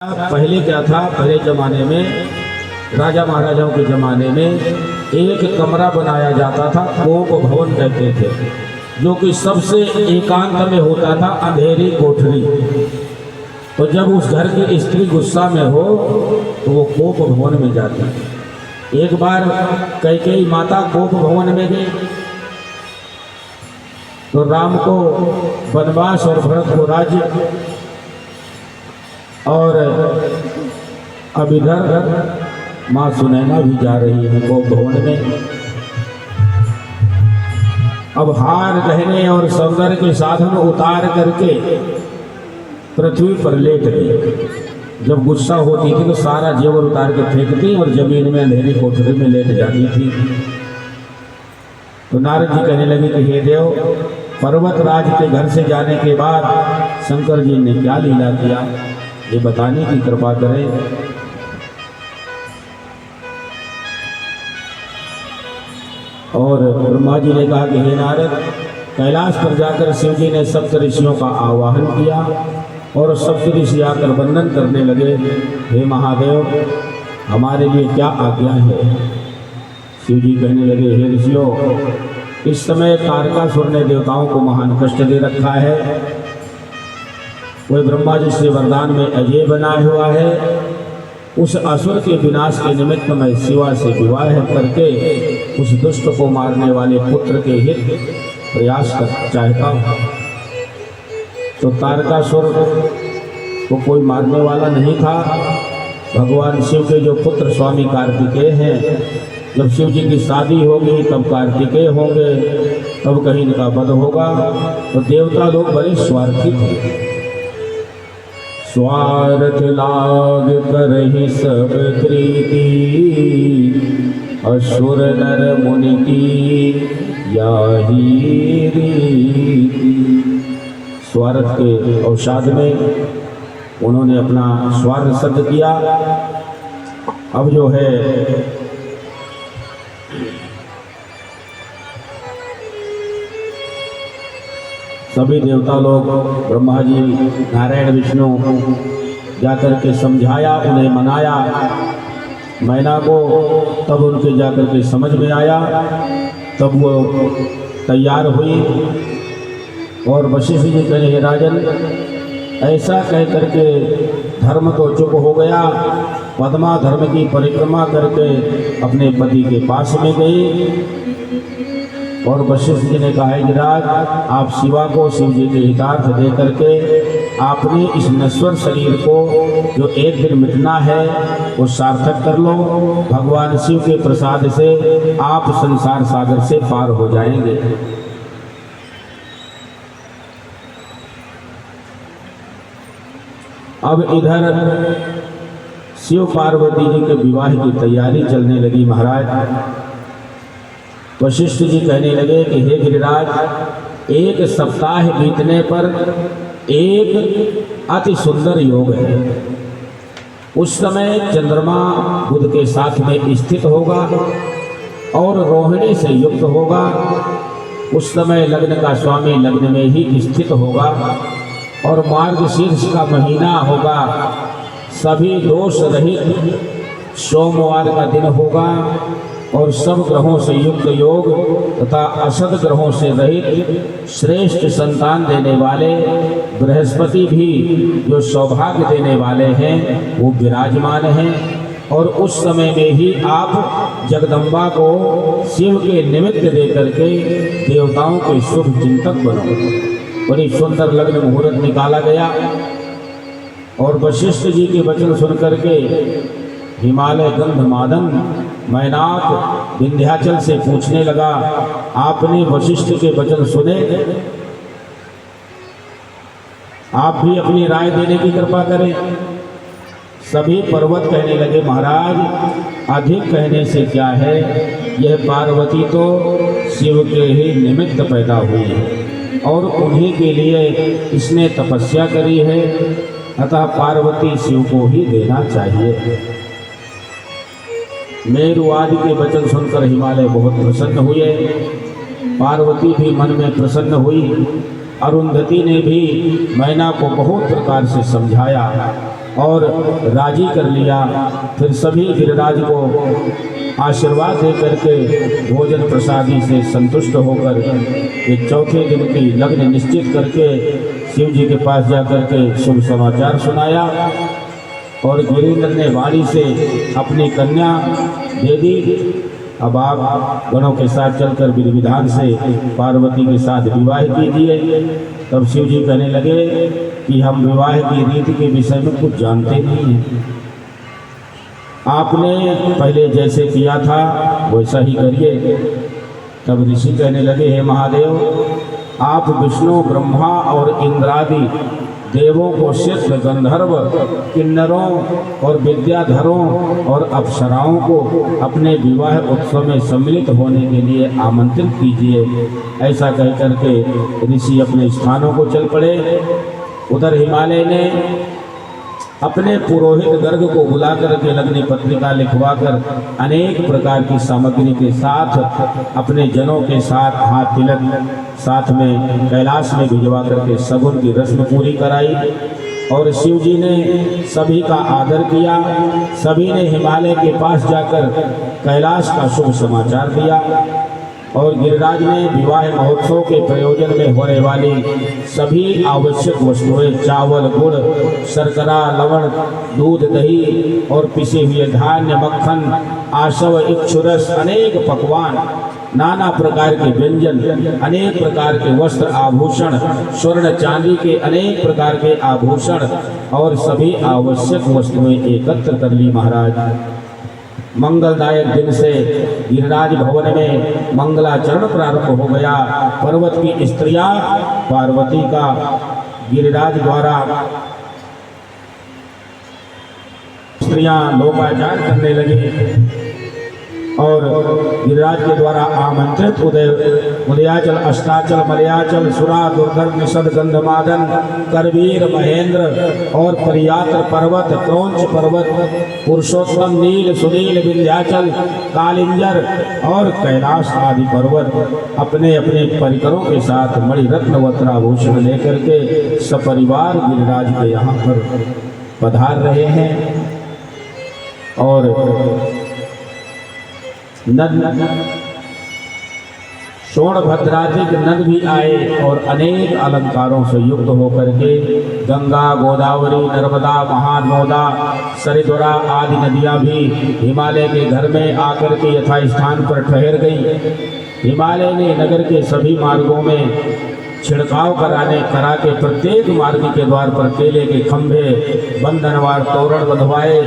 पहले क्या था, पहले ज़माने में राजा महाराजाओं के ज़माने में एक कमरा बनाया जाता था, कोप भवन कहते थे, जो कि सबसे एकांत में होता था, अंधेरी कोठरी। तो जब उस घर की स्त्री गुस्सा में हो तो वो कोप भवन में जाती। एक बार कैकेयी माता कोप भवन में गई तो राम को वनवास और भरत को राज्य, और अब इधर माँ सुनैना भी जा रही है कोप भवन में। अब हार गहने और सौंदर्य के साधन उतार करके पृथ्वी पर लेट गई। जब गुस्सा होती थी तो सारा जेवर उतार के फेंकती और जमीन में अंधेरी कोठरी में लेट जाती थी। तो नारद जी कहने लगे कि हे देव, पर्वत राज के घर से जाने के बाद शंकर जी ने क्या लीला किया, ये बताने की कृपा करें। और ब्रह्मा जी ने कहा कि हे नारद, कैलाश पर जाकर शिव जी ने सप्त ऋषियों का आवाहन किया और सप्त ऋषि आकर वंदन करने लगे, हे महादेव हमारे लिए क्या आज्ञा है। शिव जी कहने लगे, हे ऋषियों, इस समय तारकासुर ने देवताओं को महान कष्ट दे रखा है। वह ब्रह्मा जी से वरदान में अजय बना हुआ है। उस असुर के विनाश के निमित्त मैं शिवा से विवाह करके उस दुष्ट को मारने वाले पुत्र के हित प्रयास कर चाहता हूँ। तो तारकासुर को कोई मारने वाला नहीं था। भगवान शिव के जो पुत्र स्वामी कार्तिकेय हैं, जब शिव जी की शादी होगी तब कार्तिकेय होंगे, तब कहीं इनका वध होगा। तो देवता लोग बड़े स्वार्थी थे। स्वार्थ लाग करहि सब प्रीति, असुर नर मुनि की याही रीति। स्वार्थ के अवसाद में उन्होंने अपना स्वार्थ सिद्ध किया। अब जो है सभी देवता लोग, ब्रह्मा जी, नारायण, विष्णु जाकर के समझाया, उन्हें मनाया मैना को। तब उनके जाकर के समझ में आया, तब वो तैयार हुई। और वशिष्ठ जी कहे, हे राजन, ऐसा कह करके धर्म तो चुप हो गया। पद्मा धर्म की परिक्रमा करके अपने पति के पास में गई और वशिष्ठ जी ने कहा, गिरिराज, आप शिवा को शिव जी के हितार्थ दे करके आपने इस नश्वर शरीर को जो एक दिन मिटना है वो सार्थक कर लो। भगवान शिव के प्रसाद से आप संसार सागर से पार हो जाएंगे। अब इधर शिव पार्वती जी के विवाह की तैयारी चलने लगी। महाराज वशिष्ठ जी कहने लगे कि हे गिरिराज, एक सप्ताह बीतने पर एक अति सुंदर योग है। उस समय चंद्रमा बुध के साथ में स्थित होगा और रोहिणी से युक्त होगा। उस समय लग्न का स्वामी लग्न में ही स्थित होगा और मार्गशीर्ष का महीना होगा। सभी दोष रहित सोमवार का दिन होगा और सब ग्रहों से युक्त योग तथा असद ग्रहों से रहित श्रेष्ठ संतान देने वाले बृहस्पति भी जो सौभाग्य देने वाले हैं वो विराजमान हैं। और उस समय में ही आप जगदम्बा को शिव के निमित्त दे करके देवताओं के शुभ चिंतक बनो। बड़ी सुंदर लग्न मुहूर्त निकाला गया और वशिष्ठ जी के वचन सुन करके हिमालय गंधमादन मैनाक विंध्याचल से पूछने लगा, आपने वशिष्ठ के वचन सुने? आप भी अपनी राय देने की कृपा करें। सभी पर्वत कहने लगे, महाराज अधिक कहने से क्या है, यह पार्वती तो शिव के ही निमित्त पैदा हुई है और उन्हीं के लिए इसने तपस्या करी है, अतः पार्वती शिव को ही देना चाहिए। मेरु आदि के वचन सुनकर हिमालय बहुत प्रसन्न हुए। पार्वती भी मन में प्रसन्न हुई। अरुंधति ने भी मैना को बहुत प्रकार से समझाया और राजी कर लिया। फिर सभी गिरिराज को आशीर्वाद दे करके भोजन प्रसादी से संतुष्ट होकर ये चौथे दिन की लग्न निश्चित करके शिव जी के पास जाकर के शुभ समाचार सुनाया। और गिरिंद्र ने वाणी से अपनी कन्या दे दी। अब आप गणों के साथ चलकर विधि विधान से पार्वती के साथ विवाह कीजिए। तब शिव जी कहने लगे कि हम विवाह की रीति के विषय में कुछ जानते नहीं हैं, आपने पहले जैसे किया था वैसा ही करिए। तब ऋषि कहने लगे, हे महादेव, आप विष्णु ब्रह्मा और इंद्रादि देवों को सिद्ध गंधर्व किन्नरों और विद्याधरों और अप्सराओं को अपने विवाह उत्सव में सम्मिलित होने के लिए आमंत्रित कीजिए। ऐसा कह करके ऋषि अपने स्थानों को चल पड़े। उधर हिमालय ने अपने पुरोहित गर्ग को बुला करके लग्न पत्रिका लिखवाकर अनेक प्रकार की सामग्री के साथ अपने जनों के साथ हाथ तिलक साथ में कैलाश में भिजवा करके सगुन की रस्म पूरी कराई। और शिव जी ने सभी का आदर किया। सभी ने हिमालय के पास जाकर कैलाश का शुभ समाचार दिया। और गिरिराज ने विवाह महोत्सव के प्रयोजन में होने वाली सभी आवश्यक वस्तुएं, चावल, गुड़, शर्करा, लवण, दूध, दही और पिसे हुए धान्य, मक्खन, आशव, इक्षुरस, अनेक पकवान, नाना प्रकार के व्यंजन, अनेक प्रकार के वस्त्र आभूषण, स्वर्ण चांदी के अनेक प्रकार के आभूषण और सभी आवश्यक वस्तुएं एकत्र कर ली। महाराज, मंगलदायक दिन से गिरिराज भवन में मंगलाचरण प्रारंभ हो गया। पर्वत की स्त्रियां पार्वती का गिरिराज द्वारा स्त्रियां लोकाचार करने लगी और गिरिराज के द्वारा आमंत्रित उदयाचल, अस्ताचल, मलयाचल, सुरा, दुर्धर, निषद, गंधमादन, करवीर, महेंद्र और परियात्र पर्वत, क्रौंच पर्वत, पुरुषोत्तम, नील, सुनील, विंध्याचल, कालिंजर और कैलाश आदि पर्वत अपने अपने परिकरों के साथ मणिरत्न वस्त्राभूषण लेकर के सपरिवार गिरिराज के यहाँ पर पधार रहे हैं। और नद सोनभद्राधिक नद भी आए और अनेक अलंकारों से युक्त होकर के गंगा, गोदावरी, नर्मदा, महानर्मदा, सरिद्वरा आदि नदियां भी हिमालय के घर में आकर के यथास्थान पर ठहर गई। हिमालय ने नगर के सभी मार्गों में छिड़काव करा के प्रत्येक मार्ग के द्वार पर केले के खंभे, बंधनवार तोरण बंधवाए।